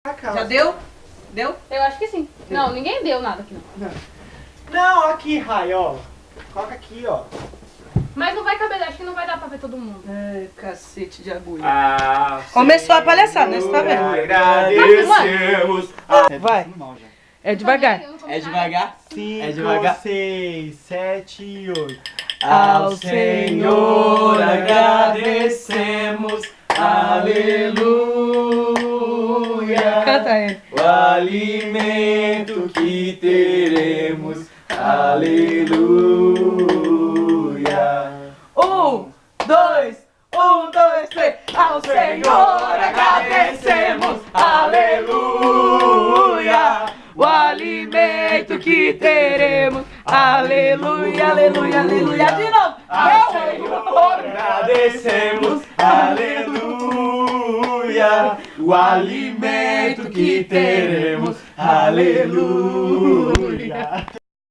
Já deu? Deu? Eu acho que sim. Não, ninguém deu nada aqui não. Não, aqui, Rai, ó. Coloca aqui, ó. Mas não vai caber, acho que não vai dar pra ver todo mundo. Ai, cacete de agulha. Começou a palhaçada, né? Você tá vendo? Agradecemos. Vai. É devagar. Eu não tô É vendo devagar? 5, 6, 7 e 8. Ao Senhor agradecemos, aleluia. Canta aí. O alimento que teremos, aleluia. 1, 2, 3. Ao Senhor agradecemos, aleluia. O alimento que teremos, aleluia, aleluia, aleluia. De novo. Ao Senhor agradecemos, aleluia. O alimento que teremos, aleluia.